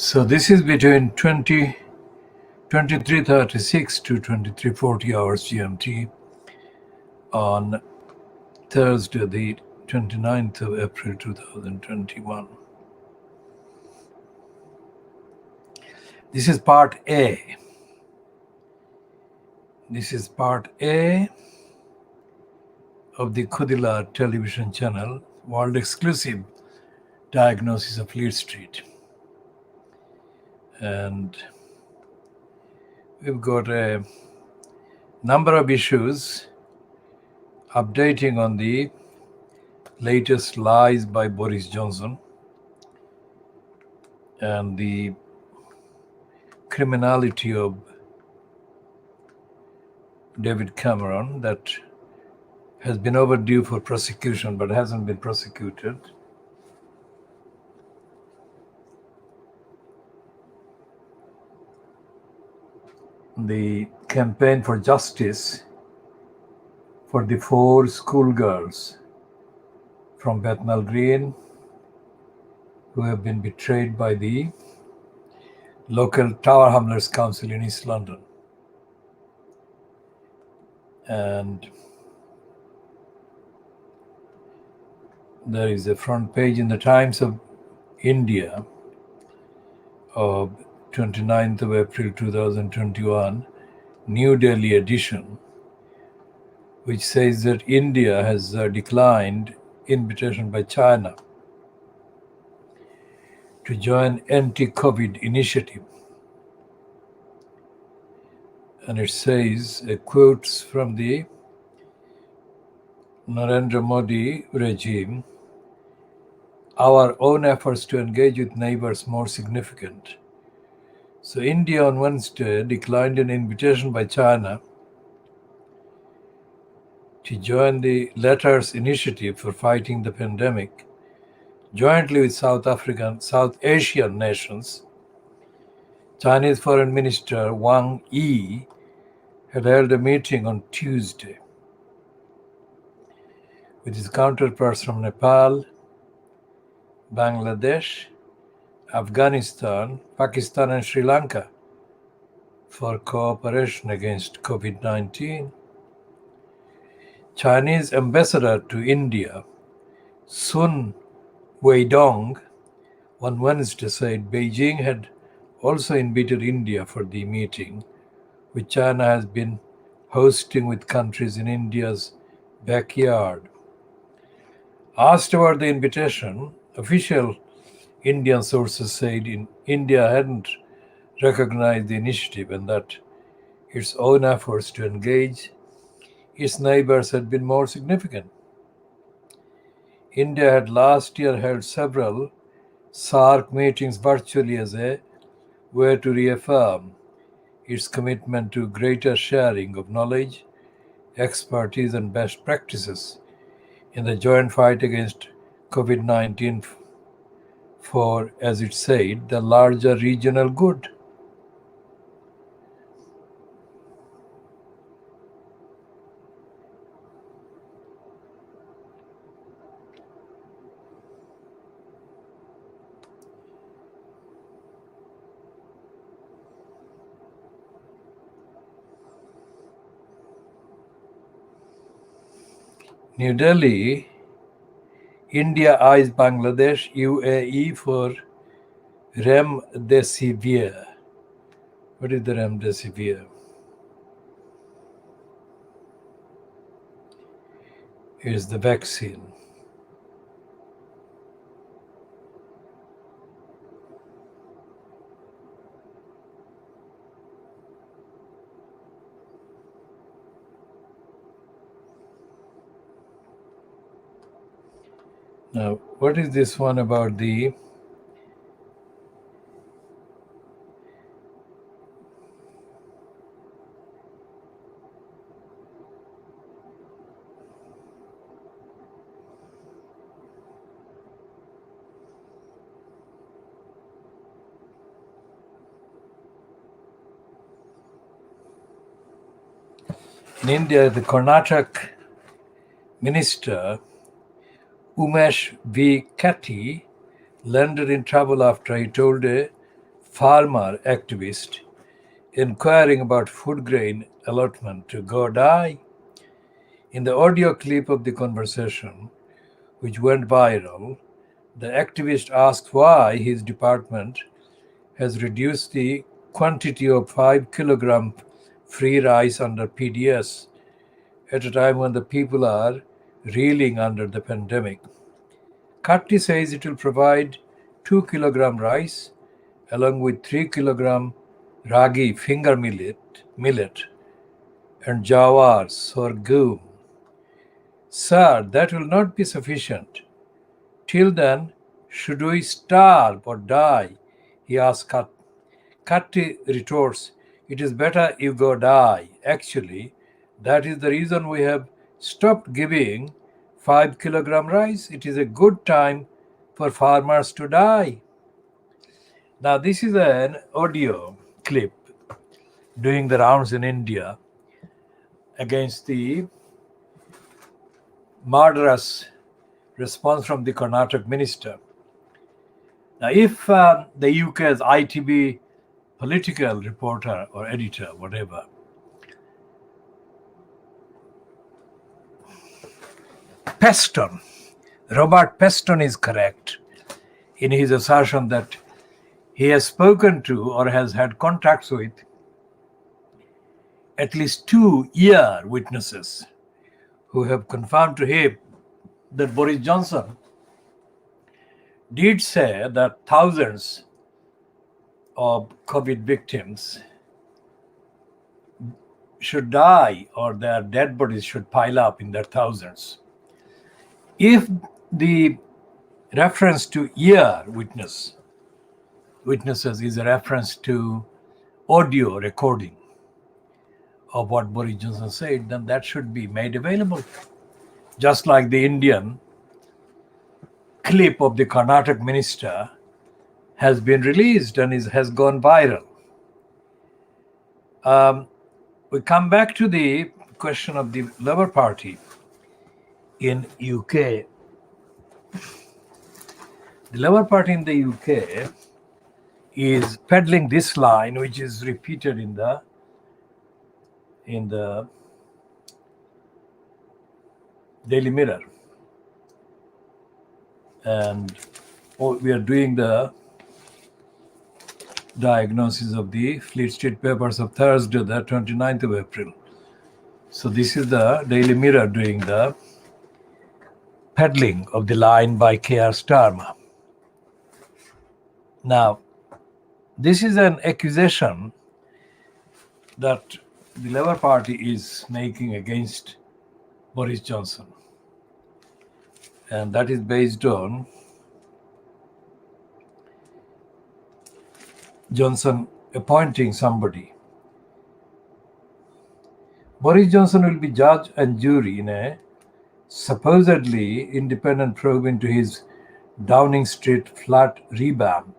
So this is between 23:36 to 23:40 hours GMT on Thursday, the 29th of April 2021. This is part A. This is part A of the KhoodeelaarTV television channel, world exclusive Diagnosis of Fleet Street. And we've got a number of issues updating on the latest lies by Boris Johnson and the criminality of David Cameron that has been overdue for prosecution but hasn't been prosecuted. The campaign for justice for the 4 schoolgirls from Bethnal Green who have been betrayed by the local Tower Hamlets Council in East London. And there is a front page in the Times of India of 29th of April 2021, New Delhi edition, which says that India has declined invitation by China to join anti-COVID initiative. And it says, quotes from the Narendra Modi regime, our own efforts to engage with neighbors more significant. So India on Wednesday declined an invitation by China to join the Letters Initiative for fighting the pandemic, jointly with South Asian nations. Chinese Foreign Minister Wang Yi had held a meeting on Tuesday with his counterparts from Nepal, Bangladesh, Afghanistan, Pakistan, and Sri Lanka for cooperation against COVID-19. Chinese ambassador to India, Sun Weidong, on Wednesday said Beijing had also invited India for the meeting, which China has been hosting with countries in India's backyard. Asked about the invitation, official Indian sources said India hadn't recognized the initiative and that its own efforts to engage its neighbors had been more significant. India had last year held several SAARC meetings virtually as a way to reaffirm its commitment to greater sharing of knowledge, expertise, and best practices in the joint fight against COVID-19 for, as it said, the larger regional good. New Delhi, India eyes Bangladesh, UAE for remdesivir. What is the remdesivir? Here's the vaccine. Now, what is this one about the in India, the Karnataka minister Umesh V. Katti landed in trouble after he told a farmer activist inquiring about food grain allotment to go die. In the audio clip of the conversation, which went viral, the activist asked why his department has reduced the quantity of 5 kilogram free rice under PDS at a time when the people are reeling under the pandemic. Katti says it will provide 2 kilogram rice along with 3 kilogram ragi finger millet and jawar sorghum. Sir, that will not be sufficient. Till then, should we starve or die? He asks Katti retorts, it is better you go die. Actually, that is the reason we have stopped giving 5 kilogram rice. It is a good time for farmers to die. Now, this is an audio clip doing the rounds in India against the murderous response from the Karnataka minister. Now, if the UK's ITV political reporter or editor, whatever, Robert Peston is correct in his assertion that he has spoken to or has had contacts with at least 2 ear witnesses who have confirmed to him that Boris Johnson did say that thousands of COVID victims should die or their dead bodies should pile up in their thousands. If the reference to ear witnesses is a reference to audio recording of what Boris Johnson said, then that should be made available. Just like the Indian clip of the Karnataka minister has been released and has gone viral. We come back to the question of the Labour Party in UK. The Labour Party in the UK is peddling this line, which is repeated in the Daily Mirror. And we are doing the diagnosis of the Fleet Street papers of Thursday, the 29th of April. So this is the Daily Mirror doing the peddling of the line by K.R. Starmer. Now, this is an accusation that the Labour Party is making against Boris Johnson. And that is based on Johnson appointing somebody. Boris Johnson will be judge and jury in a supposedly independent probe into his Downing Street flat revamp.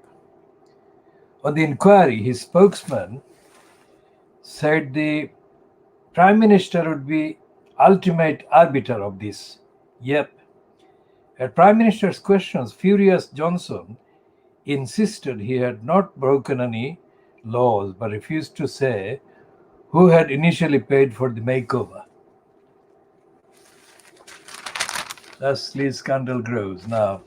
On the inquiry, his spokesman said the Prime Minister would be ultimate arbiter of this. Yep. At Prime Minister's questions, furious Johnson insisted he had not broken any laws but refused to say who had initially paid for the makeover. Thus, Lee's scandal grows. Now,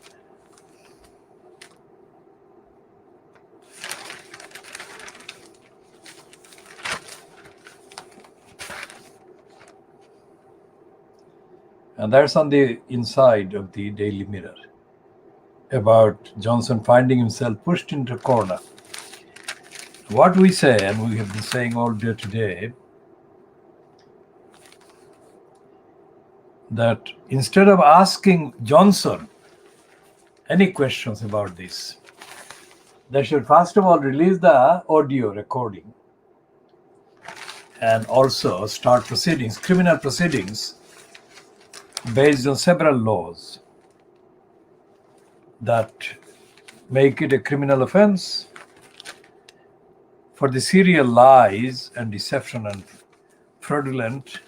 and that's on the inside of the Daily Mirror about Johnson finding himself pushed into a corner. What we say, and we have been saying all day today, that instead of asking Johnson any questions about this, they should first of all release the audio recording and also start proceedings, criminal proceedings, based on several laws that make it a criminal offense for the serial lies and deception and fraudulent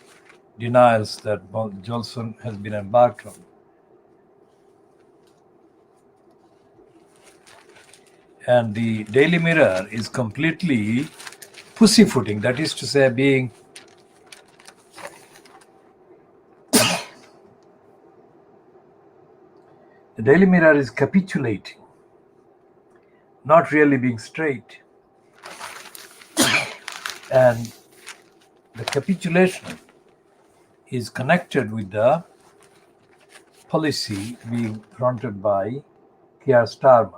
denials that Johnson has been embarked on. And the Daily Mirror is completely pussyfooting, that is to say, being the Daily Mirror is capitulating, not really being straight. And the capitulation is connected with the policy being fronted by Keir Starmer.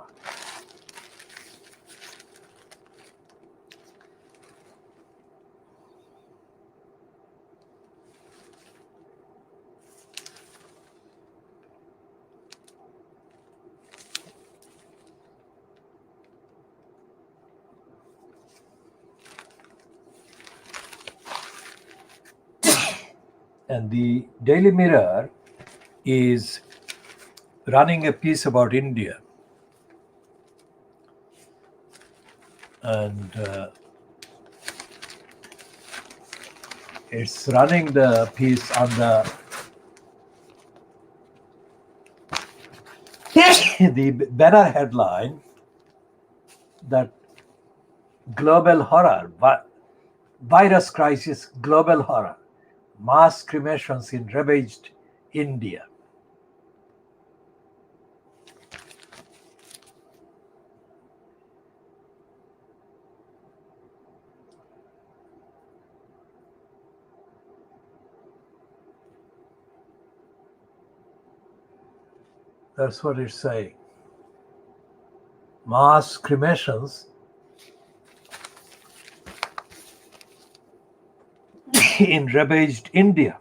And the Daily Mirror is running a piece about India. And it's running the piece on the banner headline that global horror, virus crisis, global horror, mass cremations in ravaged India. That's what it's saying. Mass cremations in ravaged India.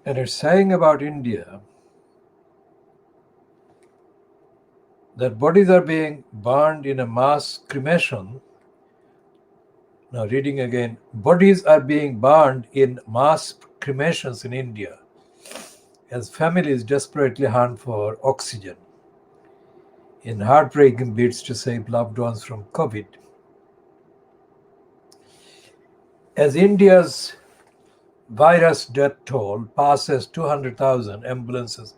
And it's saying about India that bodies are being burned in a mass cremation. Now, reading again, bodies are being burned in mass cremations in India as families desperately hunt for oxygen in heartbreaking bids to save loved ones from COVID. As India's virus death toll passes 200,000, ambulances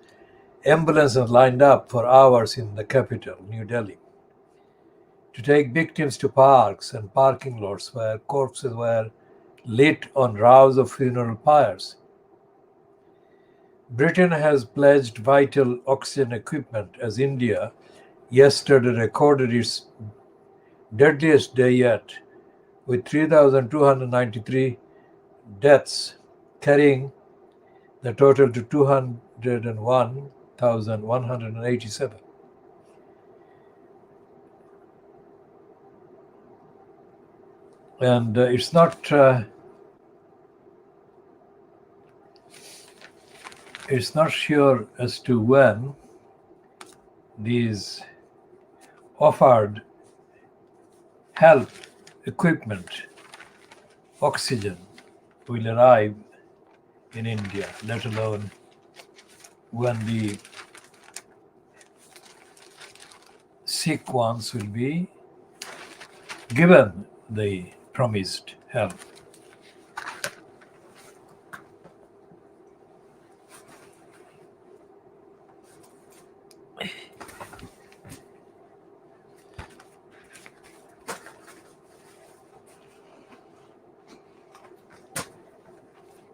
lined up for hours in the capital, New Delhi, to take victims to parks and parking lots where corpses were lit on rows of funeral pyres. Britain has pledged vital oxygen equipment as India yesterday recorded its deadliest day yet, with 3,293 deaths, carrying the total to 201,187. And it's not sure as to when these offered help, equipment, oxygen will arrive in India, let alone when the sick ones will be given the promised help.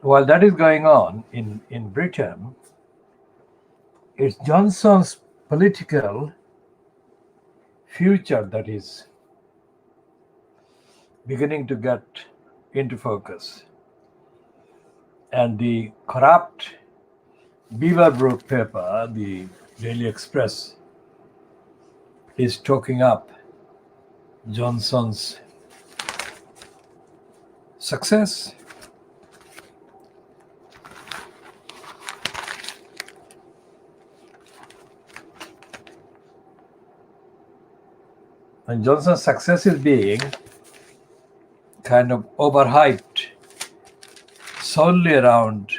While that is going on in Britain, it's Johnson's political future that is beginning to get into focus. And the corrupt Beaverbrook paper, the Daily Express, is talking up Johnson's success. And Johnson's success is being kind of overhyped solely around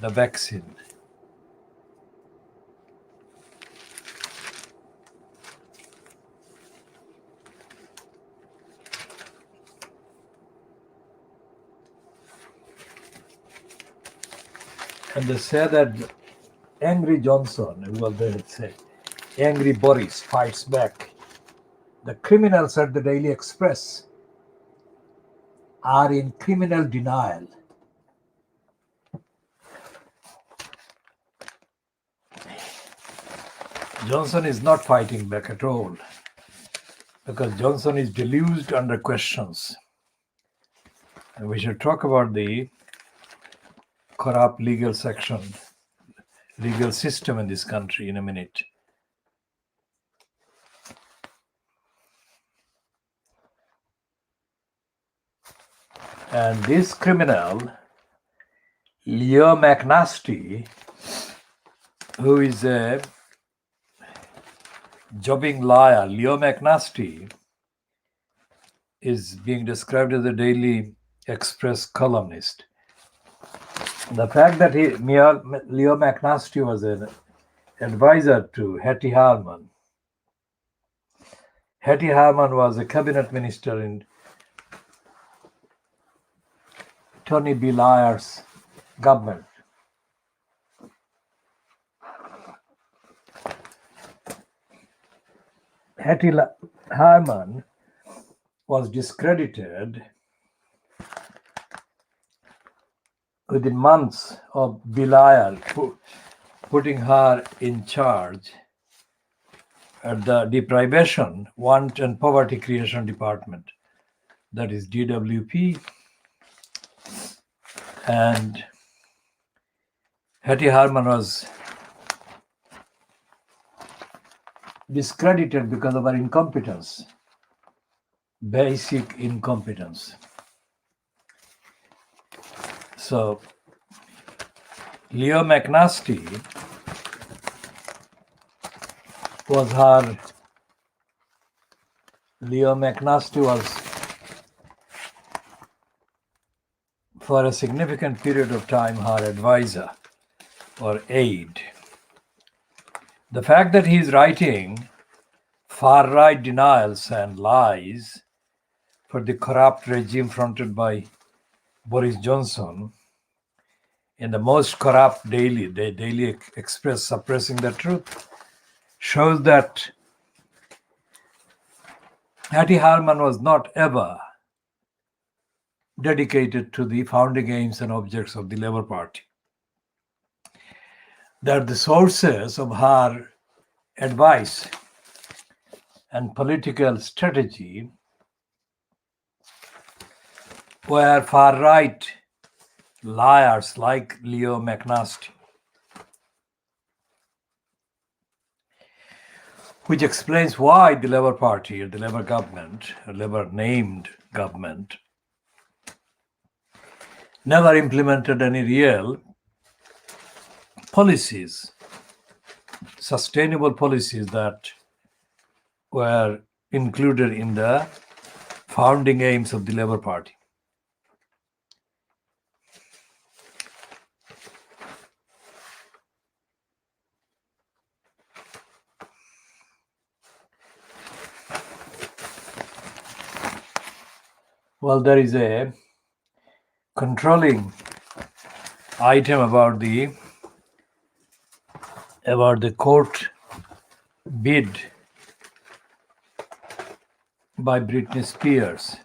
the vaccine. And they say that angry Johnson, well, they say, angry Boris fights back. The criminals at the Daily Express are in criminal denial. Johnson is not fighting back at all because Johnson is deluged under questions. And we should talk about the corrupt legal system in this country in a minute. And this criminal, Leo McNasty, who is a jobbing liar, Leo McNasty is being described as a Daily Express columnist. The fact that Leo McNasty was an advisor to Hattie Harman. Hattie Harman was a cabinet minister in Tony Blair's government. Hattie Harman was discredited within months of Blair putting her in charge at the Deprivation, Want and Poverty Creation Department, that is DWP. And Hattie Harman was discredited because of her incompetence, basic incompetence. So Leo McNasty was for a significant period of time her advisor or aide. The fact that he is writing far-right denials and lies for the corrupt regime fronted by Boris Johnson in the most corrupt the Daily Express suppressing the truth, shows that Hattie Harman was not ever dedicated to the founding aims and objects of the Labour Party. That the sources of her advice and political strategy were far-right liars like Leo McNasty, which explains why the Labour Party or the Labour government, or Labour-named government, never implemented any real policies, sustainable policies that were included in the founding aims of the Labour Party. Well, there is a controlling item about the court bid by Britney Spears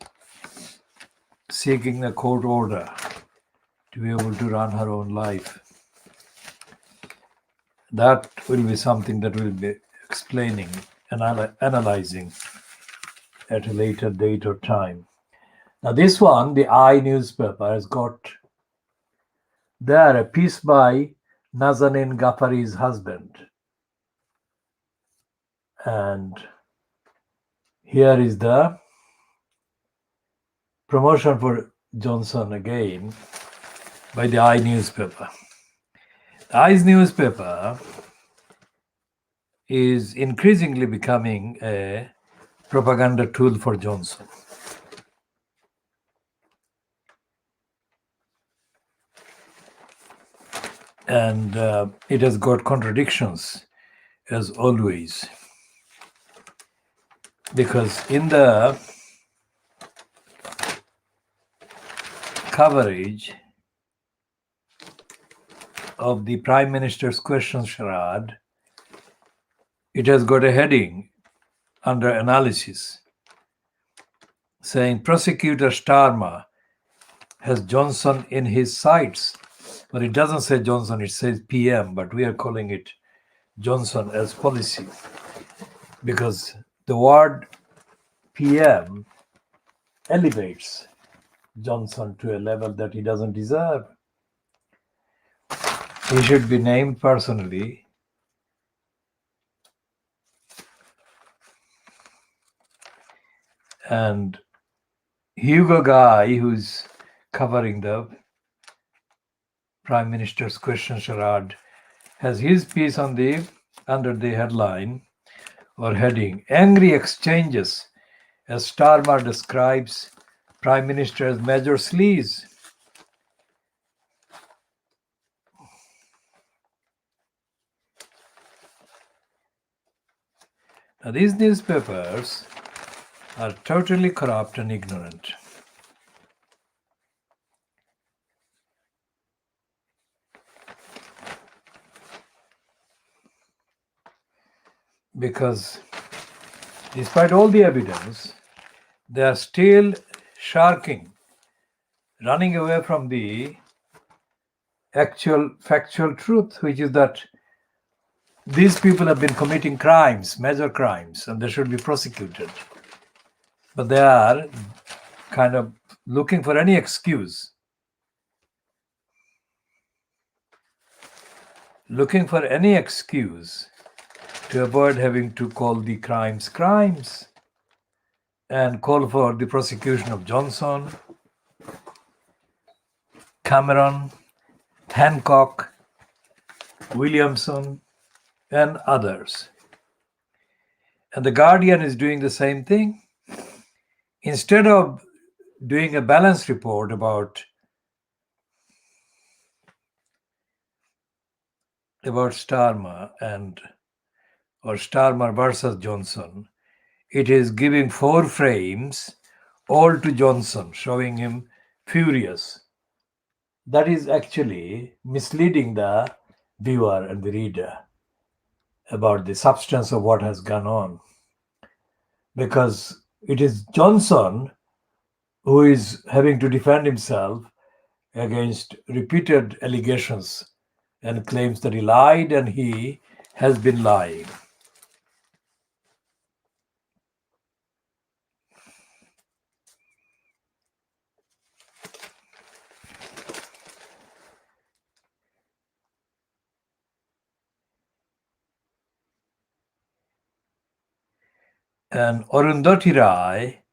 seeking a court order to be able to run her own life. That will be something that we'll be explaining and analyzing at a later date or time. Now this one, the I newspaper, has got there a piece by Nazanin Ghaffari's husband. And here is the promotion for Johnson again by the I newspaper. The I newspaper is increasingly becoming a propaganda tool for Johnson. And it has got contradictions, as always, because in the coverage of the Prime Minister's question charade, it has got a heading under analysis saying Prosecutor Starmer has Johnson in his sights. But it doesn't say Johnson, it says PM, but we are calling it Johnson as policy because the word PM elevates Johnson to a level that he doesn't deserve. He should be named personally. And Hugo Guy, who's covering the Prime Minister's question charade, has his piece on the under the headline or heading Angry Exchanges as Starmer describes Prime Minister as Major Sleaze. Now, these newspapers are totally corrupt and ignorant. Because despite all the evidence, they are still sharking, running away from the actual factual truth, which is that these people have been committing crimes, major crimes, and they should be prosecuted. But they are kind of looking for any excuse. Looking for any excuse to avoid having to call the crimes crimes and call for the prosecution of Johnson, Cameron, Hancock, Williamson, and others. And the Guardian is doing the same thing. Instead of doing a balanced report about Starmer or Starmer versus Johnson, it is giving 4 frames all to Johnson, showing him furious. That is actually misleading the viewer and the reader about the substance of what has gone on. Because it is Johnson who is having to defend himself against repeated allegations and claims that he lied and he has been lying. And Arundhati Rai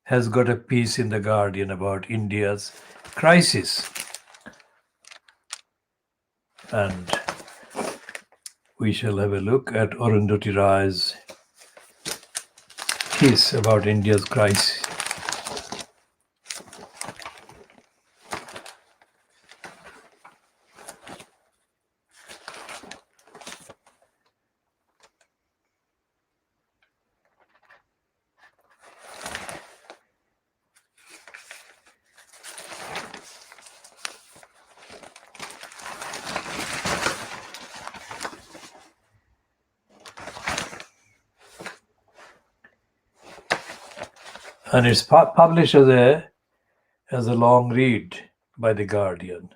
has got a piece in The Guardian about India's crisis. And we shall have a look at Arundhati Rai's piece about India's crisis. And it's published as a long read by The Guardian.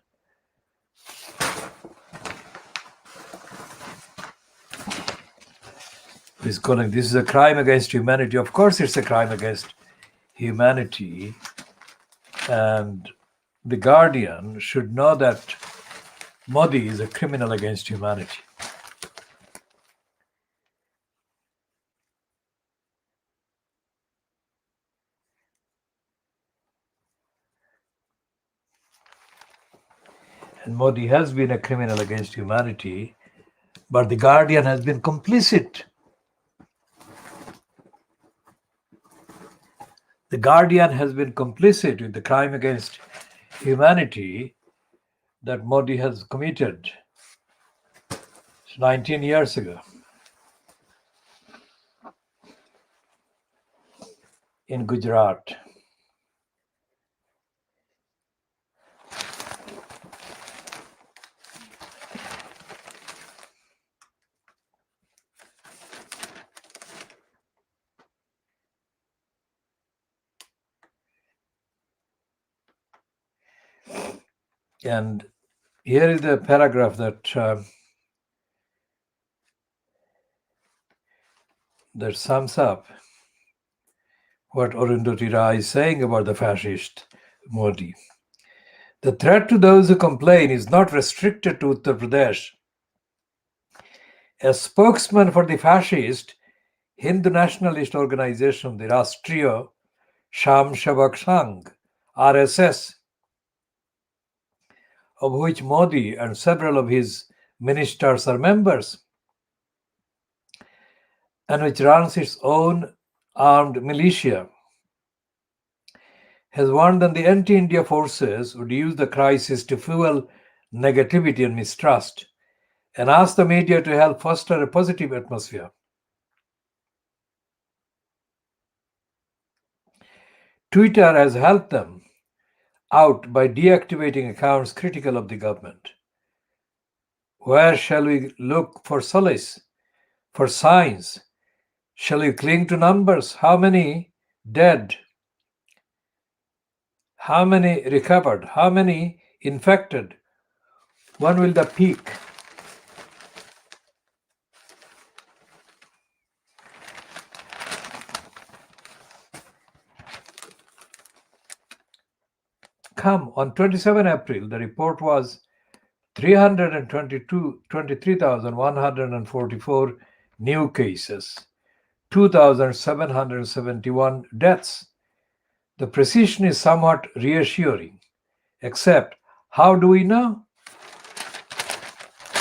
He's calling this is a crime against humanity. Of course, it's a crime against humanity. And The Guardian should know that Modi is a criminal against humanity. And Modi has been a criminal against humanity, but The Guardian has been complicit. The Guardian has been complicit with the crime against humanity that Modi has committed 19 years ago in Gujarat. And here is the paragraph that sums up what Arundhati Rai is saying about the fascist Modi. The threat to those who complain is not restricted to Uttar Pradesh. A spokesman for the fascist Hindu nationalist organization, the Rashtriya Sham Shavak Sangh, RSS, of which Modi and several of his ministers are members, and which runs its own armed militia, has warned that the anti-India forces would use the crisis to fuel negativity and mistrust, and asked the media to help foster a positive atmosphere. Twitter has helped them out by deactivating accounts critical of the government. Where shall we look for solace, for signs? Shall we cling to numbers? How many dead? How many recovered? How many infected? When will the peak? Come, on 27 April, the report was 23,144 new cases, 2,771 deaths. The precision is somewhat reassuring, except how do we know?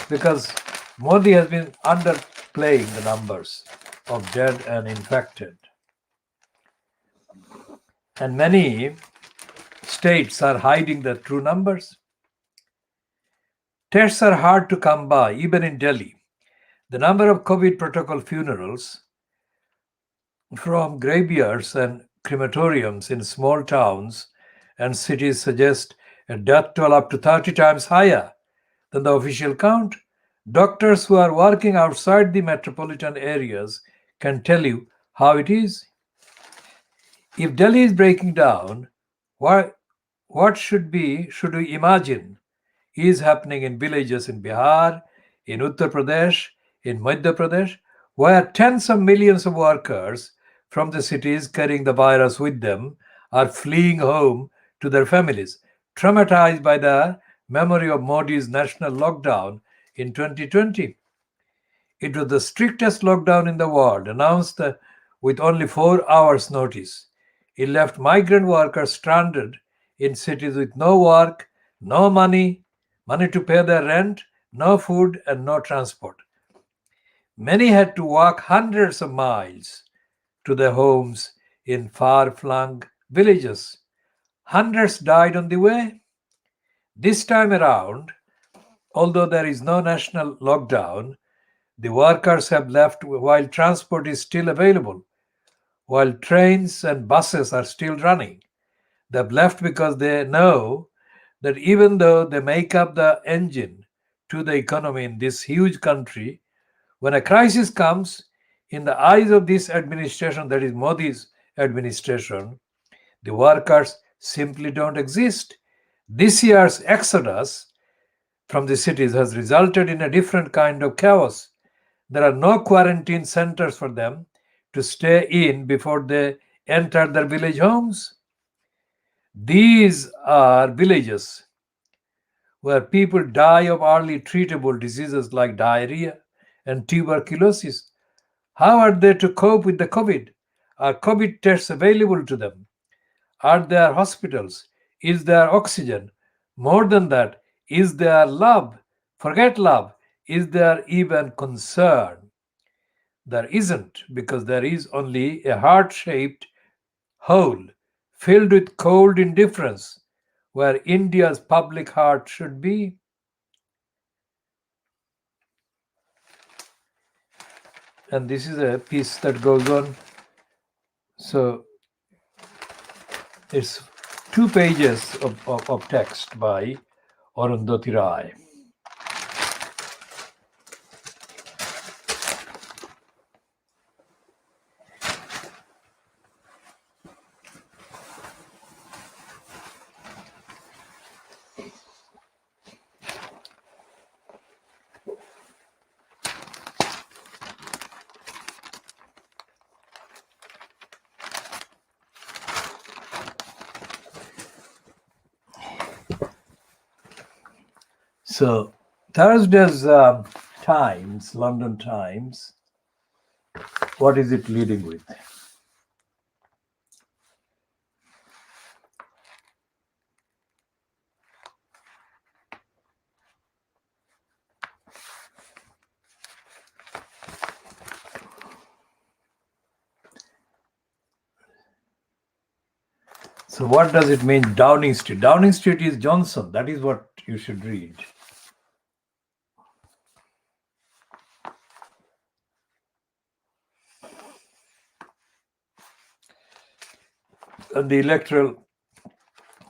Because Modi has been underplaying the numbers of dead and infected. And many states are hiding the true numbers. Tests are hard to come by, even in Delhi. The number of COVID protocol funerals from graveyards and crematoriums in small towns and cities suggest a death toll up to 30 times higher than the official count. Doctors who are working outside the metropolitan areas can tell you how it is. If Delhi is breaking down, what should we imagine is happening in villages in Bihar, in Uttar Pradesh, in Madhya Pradesh, where tens of millions of workers from the cities carrying the virus with them are fleeing home to their families, traumatized by the memory of Modi's national lockdown in 2020. It was the strictest lockdown in the world, announced with only 4 hours' notice. It left migrant workers stranded in cities with no work, no money to pay their rent, no food, and no transport. Many had to walk hundreds of miles to their homes in far-flung villages. Hundreds died on the way. This time around, although there is no national lockdown, the workers have left while transport is still available, while trains and buses are still running. They've left because they know that even though they make up the engine to the economy in this huge country, when a crisis comes, in the eyes of this administration, that is Modi's administration, the workers simply don't exist. This year's exodus from the cities has resulted in a different kind of chaos. There are no quarantine centers for them to stay in before they enter their village homes. These are villages where people die of early treatable diseases like diarrhea and tuberculosis. How are they to cope with the COVID? Are COVID tests available to them? Are there hospitals? Is there oxygen? More than that, is there love? Forget love. Is there even concern? There isn't, because there is only a heart shaped hole filled with cold indifference where India's public heart should be? And this is a piece that goes on. So it's 2 pages of text by Arundhati Rai. So Thursday's Times, London Times, what is it leading with? So what does it mean, Downing Street? Downing Street is Johnson. That is what you should read. And the Electoral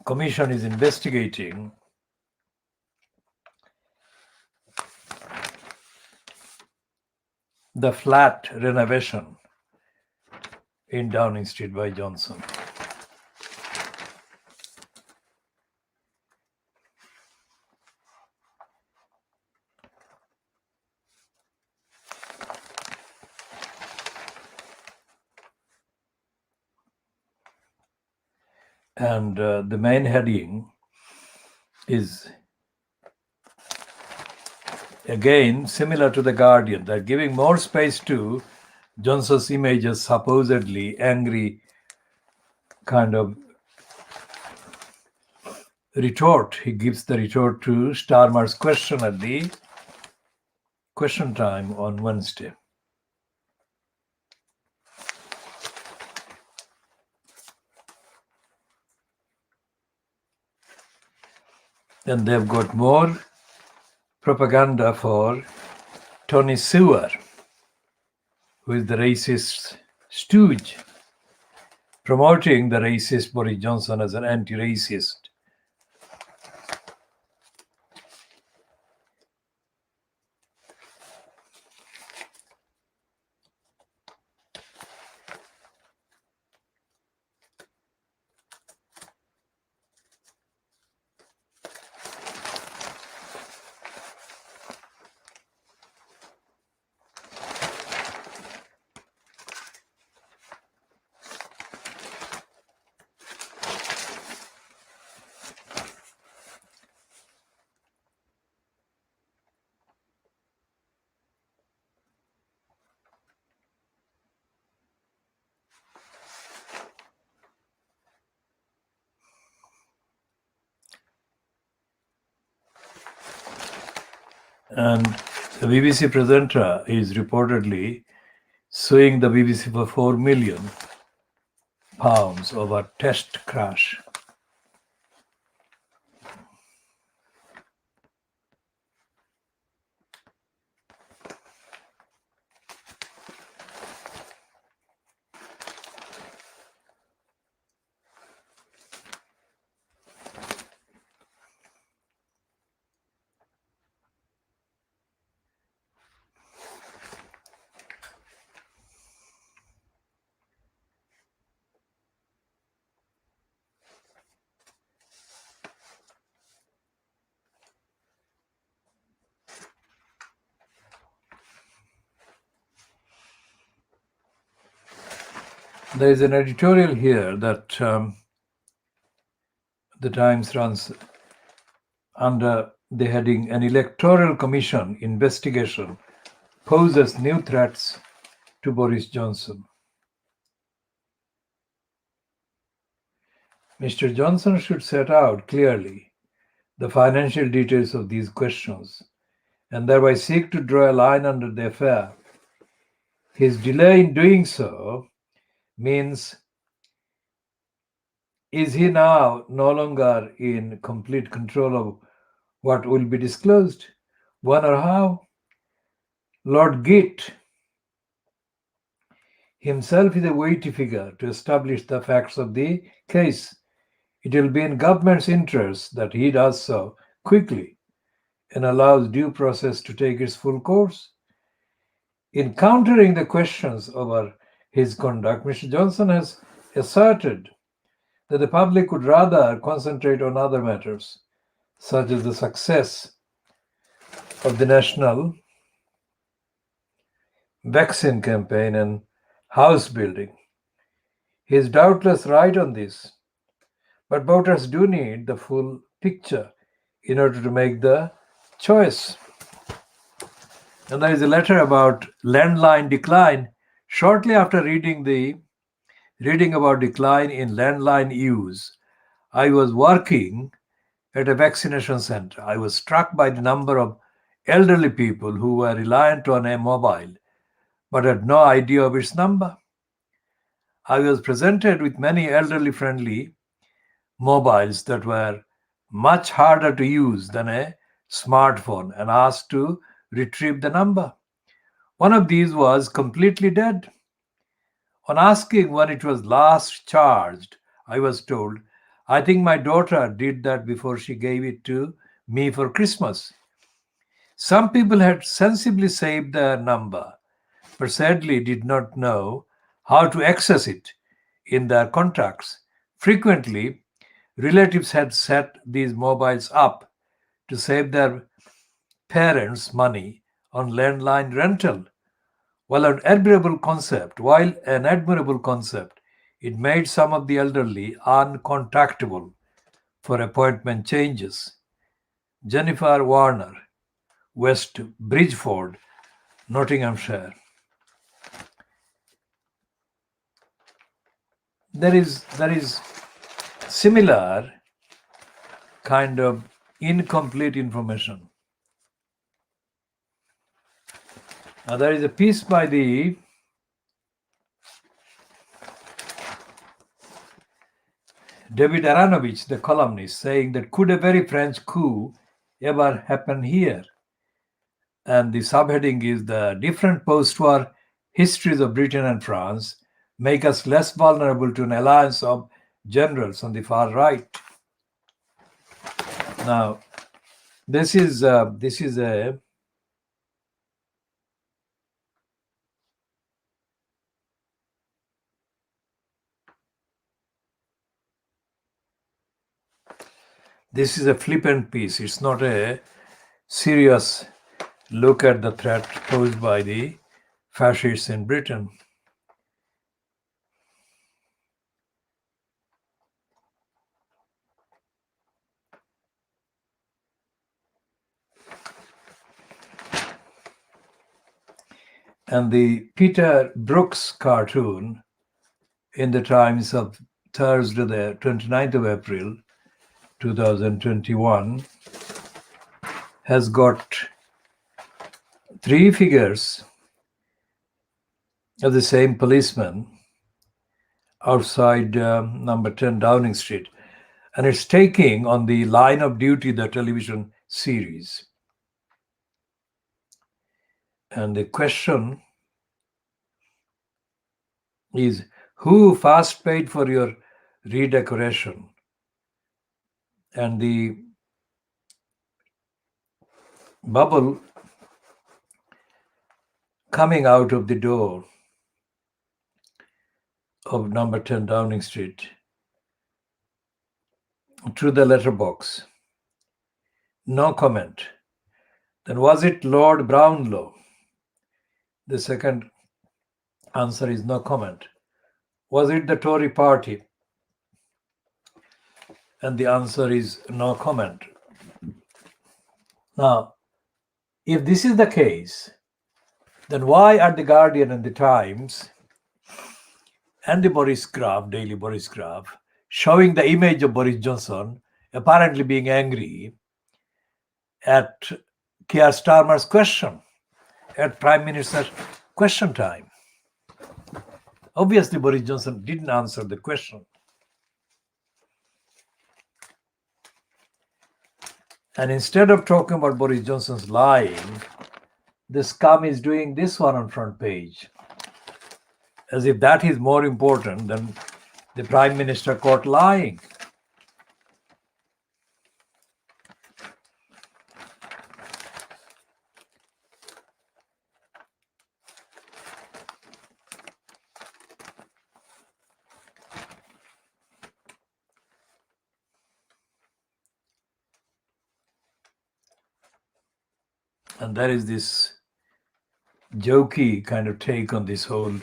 Commission is investigating the flat renovation in Downing Street by Johnson. And the main heading is again similar to the Guardian. They're giving more space to Johnson's images, supposedly angry kind of retort. He gives the retort to Starmer's question at the question time on Wednesday. And they've got more propaganda for Tony Sewer, who is the racist stooge, promoting the racist Boris Johnson as an anti-racist. And the BBC presenter is reportedly suing the BBC for £4 million over test crash. There is an editorial here that the Times runs under the heading, "An Electoral Commission investigation poses new threats to Boris Johnson." Mr. Johnson should set out clearly the financial details of these questions and thereby seek to draw a line under the affair. His delay in doing so means Is he now no longer in complete control of what will be disclosed? When or how? Lord Gate himself is a weighty figure to establish the facts of the case. It will be in government's interest that he does so quickly and allows due process to take its full course. In countering the questions over his conduct, Mr. Johnson has asserted that the public would rather concentrate on other matters, such as the success of the national vaccine campaign and house building. He is doubtless right on this, but voters do need the full picture in order to make the choice. And there is a letter about landline decline. Shortly after reading about decline in landline use, I was working at a vaccination center. I was struck by the number of elderly people who were reliant on a mobile but had no idea of its number. I was presented with many elderly friendly mobiles that were much harder to use than a smartphone and asked to retrieve the number. One of these was completely dead. On asking when it was last charged, I was told, I think my daughter did that before she gave it to me for Christmas. Some people had sensibly saved their number, but sadly did not know how to access it in their contacts. Frequently, relatives had set these mobiles up to save their parents money on landline rental. While an admirable concept, it made some of the elderly uncontactable for appointment changes. Jennifer Warner, West Bridgeford, Nottinghamshire. There is similar kind of incomplete information. Now, there is a piece by the David Aranovich, the columnist, saying that could a very French coup ever happen here? And the subheading is the different post-war histories of Britain and France make us less vulnerable to an alliance of generals on the far right. Now, this is a flippant piece. It's not a serious look at the threat posed by the fascists in Britain. And the Peter Brooks cartoon in the Times of Thursday, the 29th of April, 2021, has got three figures of the same policeman outside number 10 Downing Street. And it's taking on the Line of Duty, the television series. And the question is, who first paid for your redecoration? And the bubble coming out of the door of number 10 Downing Street to the letterbox. No comment. Then was it Lord Brownlow? The second answer is no comment. Was it the Tory party? And the answer is no comment. Now, if this is the case, then why are the Guardian and the Times and the Daily Boris Graph, showing the image of Boris Johnson apparently being angry at Keir Starmer's question, at Prime Minister's question time? Obviously, Boris Johnson didn't answer the question. And instead of talking about Boris Johnson's lying, the scum is doing this one on front page, as if that is more important than the Prime Minister caught lying. And there is this jokey kind of take on this whole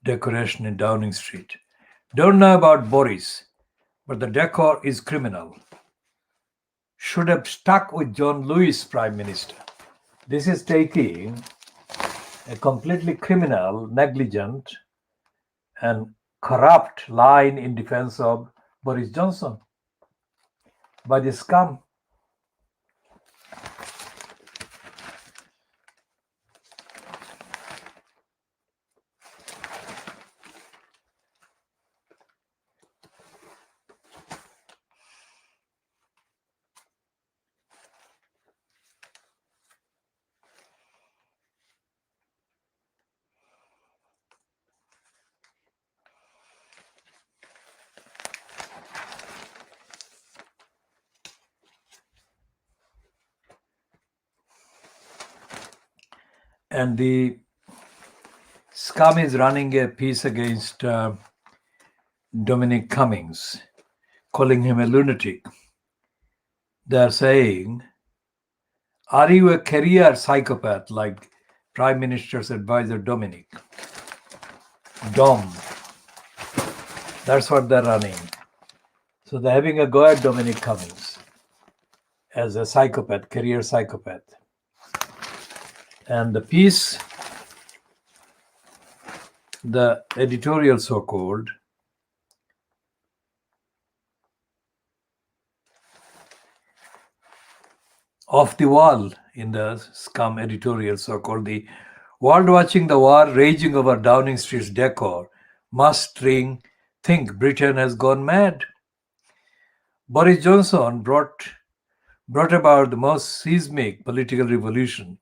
decoration in Downing Street. Don't know about Boris, but the decor is criminal. Should have stuck with John Lewis, Prime Minister. This is taking a completely criminal, negligent, and corrupt line in defense of Boris Johnson by the scum. And the scum is running a piece against Dominic Cummings, calling him a lunatic. They're saying, are you a career psychopath like Prime Minister's advisor Dominic? Dom. That's what they're running. So they're having a go at Dominic Cummings as a psychopath, career psychopath. And the piece, the editorial so-called, off the wall in the scum editorial so-called, the world watching the war raging over Downing Street's decor must think Britain has gone mad. Boris Johnson brought about the most seismic political revolution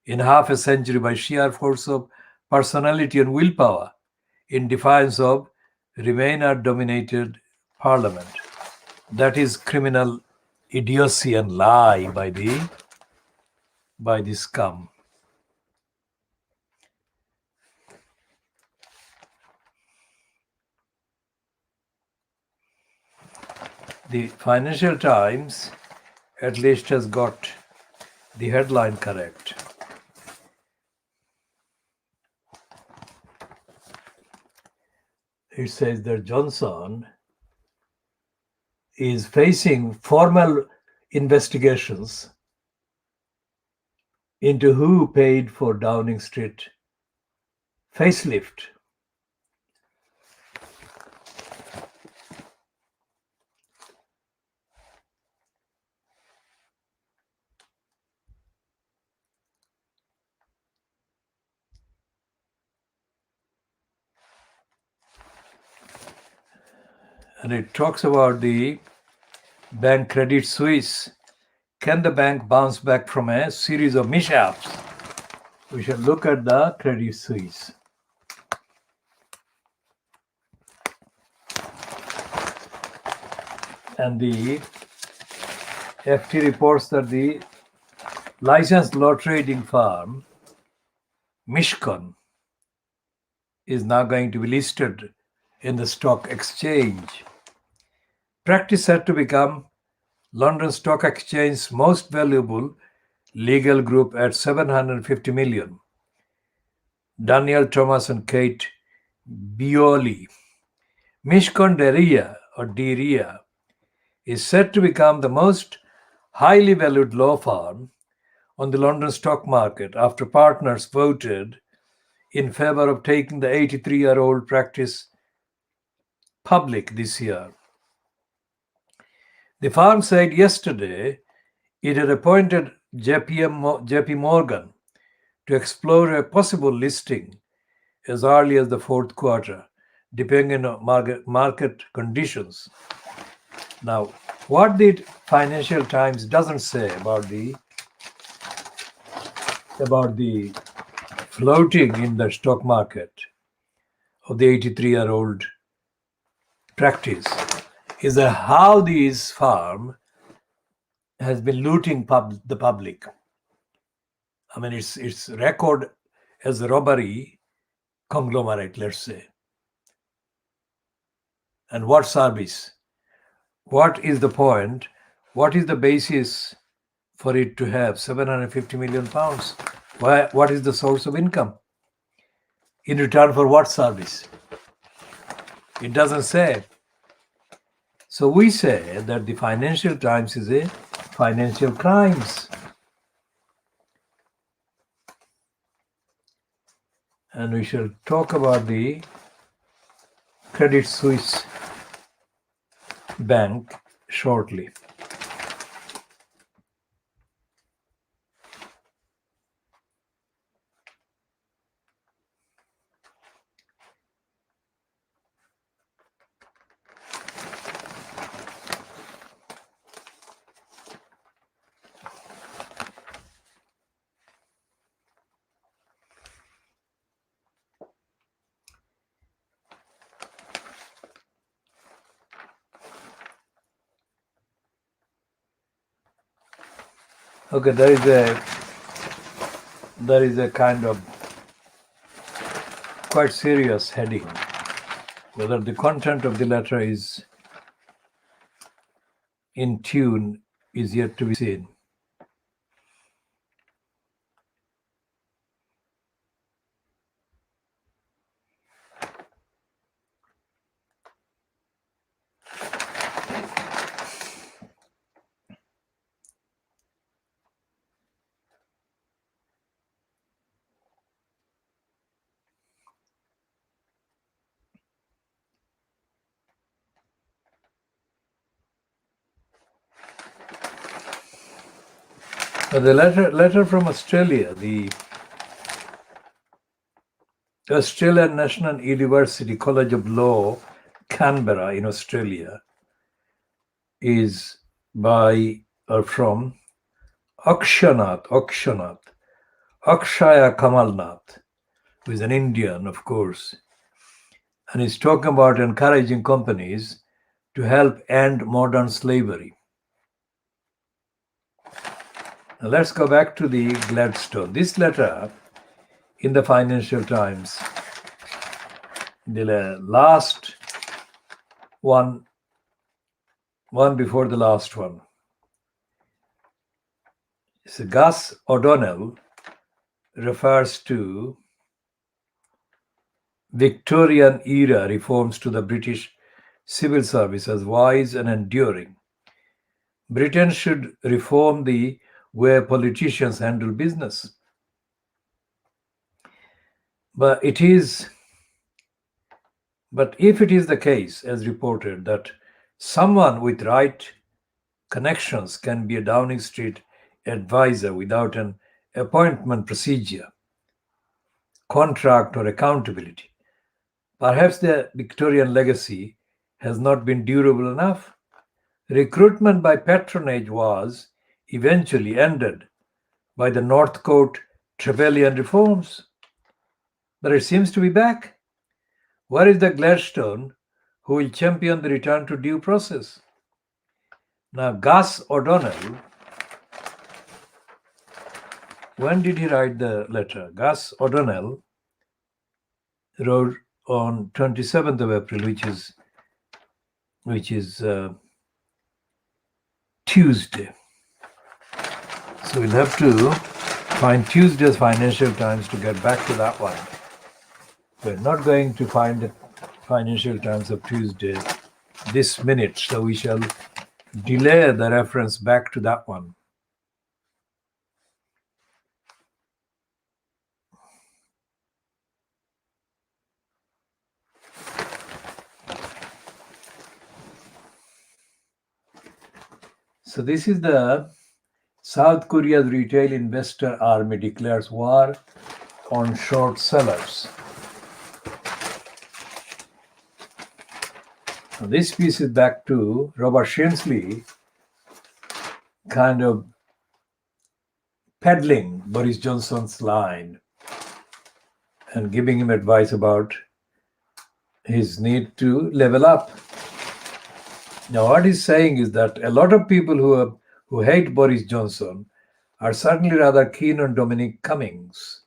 in half a century by sheer force of personality and willpower in defiance of Remainer-dominated parliament. That is criminal idiocy and lie by the scum. The Financial Times at least has got the headline correct. It says that Johnson is facing formal investigations into who paid for Downing Street facelift. And it talks about the bank Credit Suisse. Can the bank bounce back from a series of mishaps? We shall look at the Credit Suisse. And the FT reports that the licensed law trading firm Mishcon is now going to be listed in the stock exchange. Practice set to become London Stock Exchange's most valuable legal group at 750 million. Daniel Thomas and Kate Bioli. Mishcon de Ria is set to become the most highly valued law firm on the London stock market after partners voted in favor of taking the 83-year-old practice public this year. The firm said yesterday it had appointed JP Morgan to explore a possible listing as early as the fourth quarter, depending on market conditions. Now, What the Financial Times doesn't say about the floating in the stock market of the 83-year-old practice is that how this firm has been looting the public. I mean, it's record as a robbery conglomerate, let's say. And what service? What is the point? What is the basis for it to have 750 million pounds? What is the source of income? In return for what service? It doesn't say. So we say that the Financial Times is a financial crimes. And we shall talk about the Credit Suisse Bank shortly. Okay, there is a kind of quite serious heading. Whether the content of the letter is in tune is yet to be seen. The letter from Australia, the Australian National University College of Law, Canberra in Australia, is by or from Akshaya Kamalnath, who is an Indian, of course, and he's talking about encouraging companies to help end modern slavery. Now let's go back to the Gladstone. This letter in the Financial Times, the last one before the last one. So Gus O'Donnell refers to Victorian era reforms to the British civil service as wise and enduring. Britain should reform the way politicians handle business. But if it is the case, as reported, that someone with right connections can be a Downing Street advisor without an appointment procedure, contract, or accountability, perhaps the Victorian legacy has not been durable enough. Recruitment by patronage was eventually ended by the Northcote Trevelyan reforms. But it seems to be back. Where is the Gladstone who will champion the return to due process? Now, Gus O'Donnell, when did he write the letter? Gus O'Donnell wrote on 27th of April, which is Tuesday. So we'll have to find Tuesday's Financial Times to get back to that one. We're not going to find the Financial Times of Tuesday this minute, so we shall delay the reference back to that one. So this is the South Korea's retail investor army declares war on short sellers. Now this piece is back to Robert Shensley kind of peddling Boris Johnson's line and giving him advice about his need to level up. Now, what he's saying is that a lot of people who hate Boris Johnson are certainly rather keen on Dominic Cummings.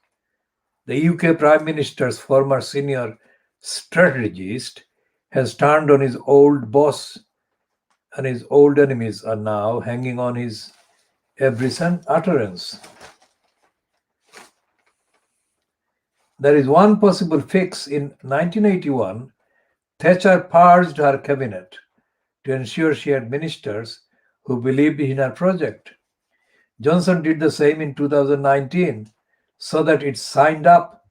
The UK Prime Minister's former senior strategist has turned on his old boss, and his old enemies are now hanging on his every utterance. There is one possible fix. In 1981, Thatcher purged her cabinet to ensure she had ministers who believed in her project. Johnson did the same in 2019 so that it signed up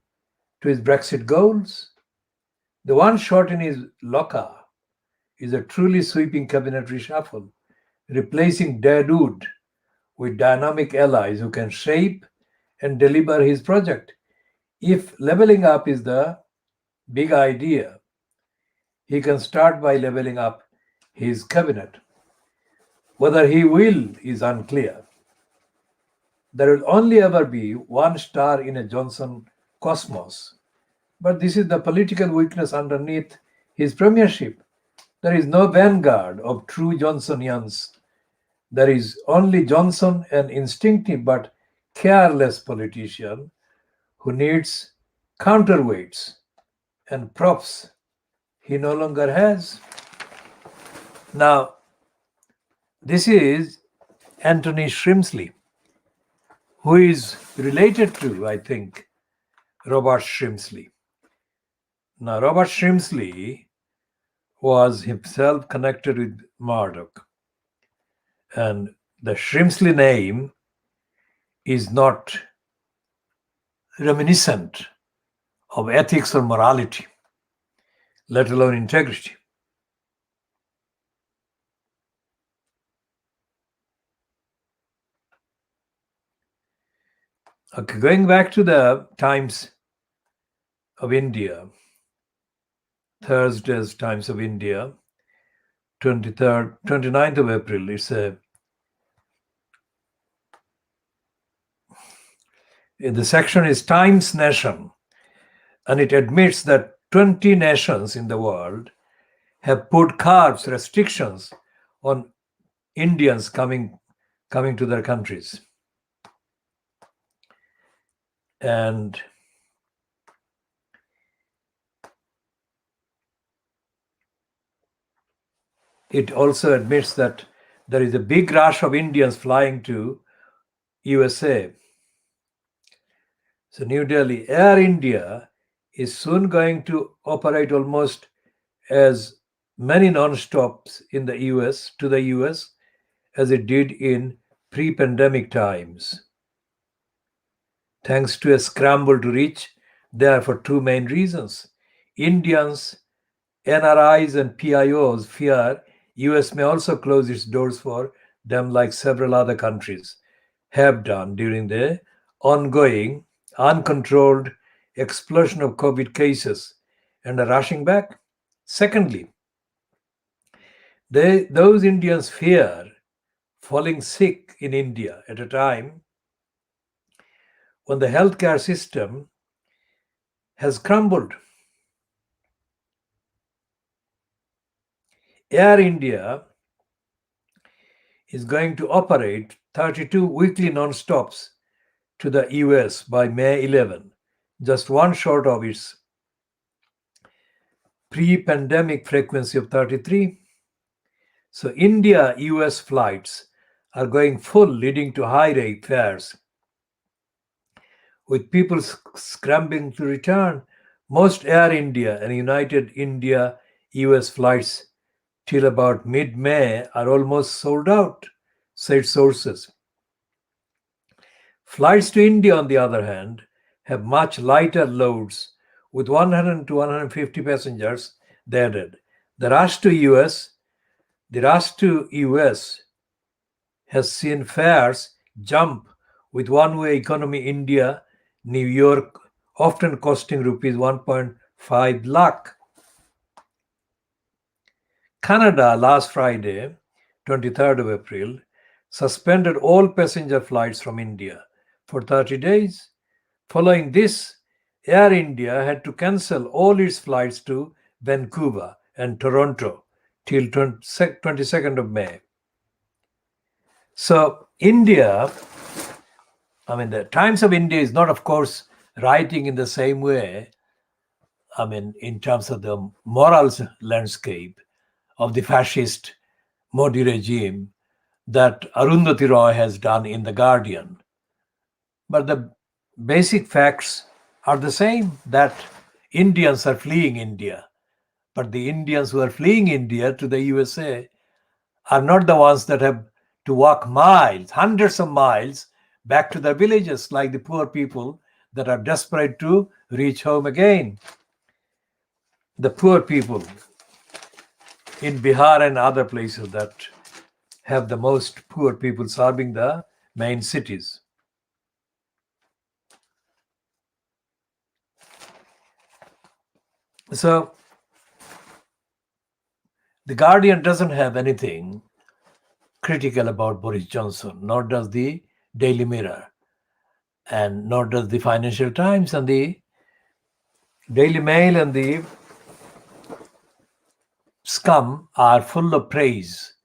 to his Brexit goals. The one shot in his locker is a truly sweeping cabinet reshuffle, replacing deadwood with dynamic allies who can shape and deliver his project. If leveling up is the big idea, he can start by leveling up his cabinet. Whether he will is unclear. There will only ever be one star in a Johnson cosmos. But this is the political weakness underneath his premiership. There is no vanguard of true Johnsonians. There is only Johnson, an instinctive but careless politician who needs counterweights and props he no longer has. Now, this is Anthony Shrimsley, who is related to, I think, Robert Shrimsley. Now, Robert Shrimsley was himself connected with Murdoch. And the Shrimsley name is not reminiscent of ethics or morality, let alone integrity. Okay, going back to the Times of India, Thursday's Times of India, 29th of April, the section is Times Nation, and it admits that 20 nations in the world have put curbs, restrictions on Indians coming to their countries. And it also admits that there is a big rush of Indians flying to USA. So New Delhi, Air India is soon going to operate almost as many non-stops in the US to the US as it did in pre-pandemic times, thanks to a scramble to reach there for two main reasons. Indians, NRIs and PIOs fear US may also close its doors for them like several other countries have done during the ongoing, uncontrolled explosion of COVID cases and are rushing back. Secondly, those Indians fear falling sick in India at a time when the healthcare system has crumbled. Air India is going to operate 32 weekly non-stops to the US by May 11, just one short of its pre-pandemic frequency of 33. So India-US flights are going full, leading to high rate fares, with people scrambling to return. Most Air India and United India-US flights till about mid-May are almost sold out, said sources. Flights to India, on the other hand, have much lighter loads, with 100 to 150 passengers, they added. The rush to US has seen fares jump, with one-way economy India, New York often costing rupees 1.5 lakh. Canada last Friday, 23rd of April, suspended all passenger flights from India for 30 days. Following this, Air India had to cancel all its flights to Vancouver and Toronto till 22nd of May. So, India, the Times of India is not, of course, writing in the same way, in terms of the moral landscape of the fascist Modi regime that Arundhati Roy has done in The Guardian. But the basic facts are the same, that Indians are fleeing India. But the Indians who are fleeing India to the USA are not the ones that have to walk miles, hundreds of miles, back to their villages, like the poor people that are desperate to reach home again. The poor people in Bihar and other places that have the most poor people serving the main cities. So, The Guardian doesn't have anything critical about Boris Johnson, nor does the Daily Mirror, and nor does the Financial Times, and the Daily Mail and the Scum are full of praise.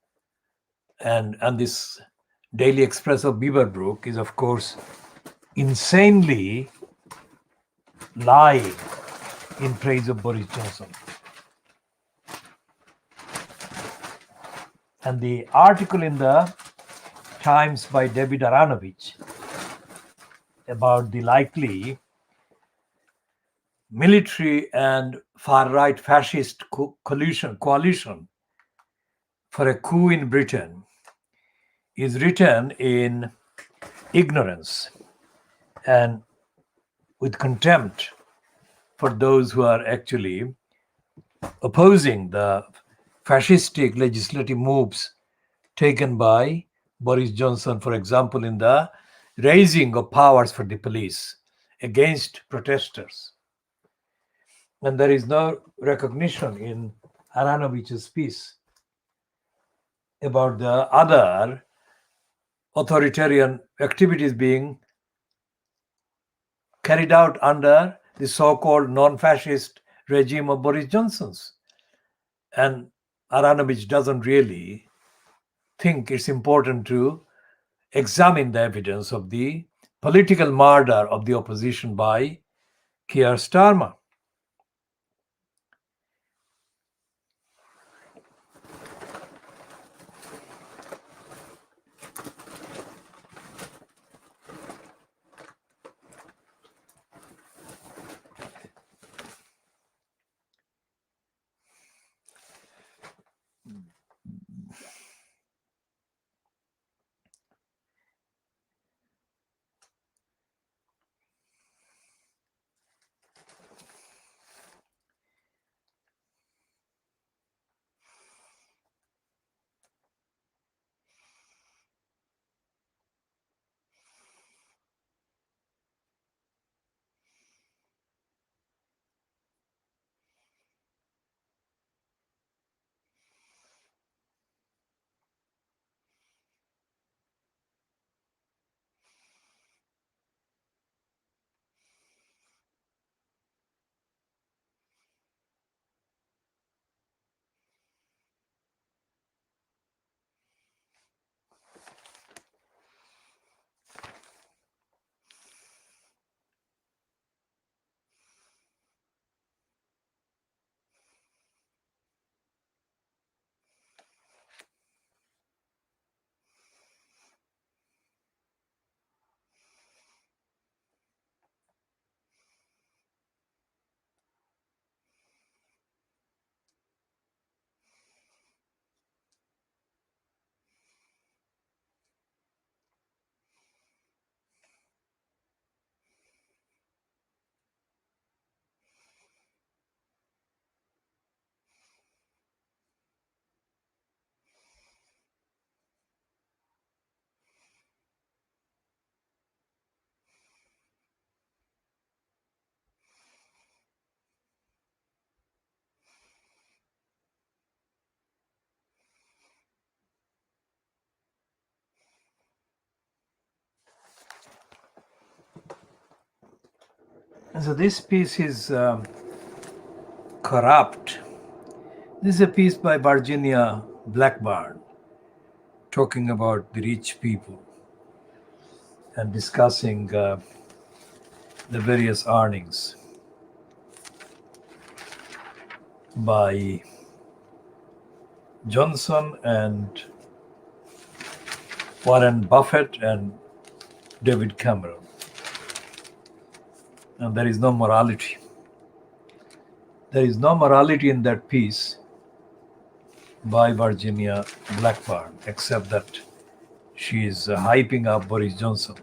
And this Daily Express of Beaverbrook is, of course, insanely lying in praise of Boris Johnson. And the article in the Times by David Aranovich about the likely military and far-right fascist coalition for a coup in Britain is written in ignorance and with contempt for those who are actually opposing the fascistic legislative moves taken by Boris Johnson, for example, in the raising of powers for the police against protesters. And there is no recognition in Aranovich's piece about the other authoritarian activities being carried out under the so-called non-fascist regime of Boris Johnson's. And Aranovich doesn't really think it's important to examine the evidence of the political murder of the opposition by Keir Starmer. So this piece is Corrupt. This is a piece by Virginia Blackburn talking about the rich people and discussing the various earnings by Johnson and Warren Buffett and David Cameron. And there is no morality. There is no morality in that piece by Virginia Blackburn, except that she is hyping up Boris Johnson.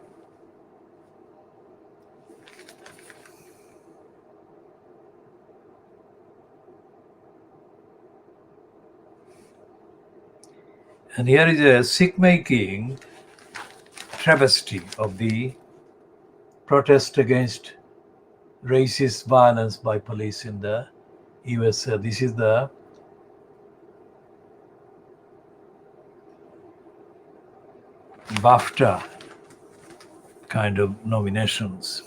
And here is a sick-making travesty of the protest against racist violence by police in the USA. This is the BAFTA kind of nominations.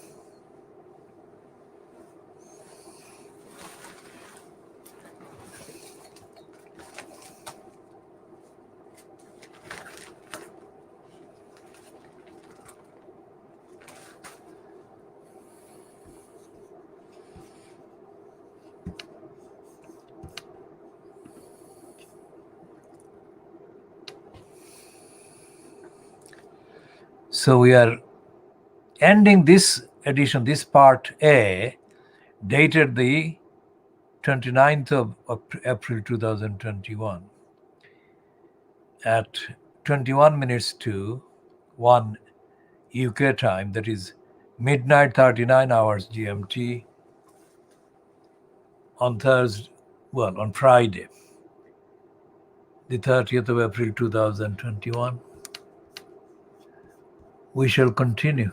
So we are ending this edition, this part A, dated the 29th of April 2021 at 21 minutes to 1 UK time, that is midnight 39 hours GMT on Friday, the 30th of April 2021. We shall continue.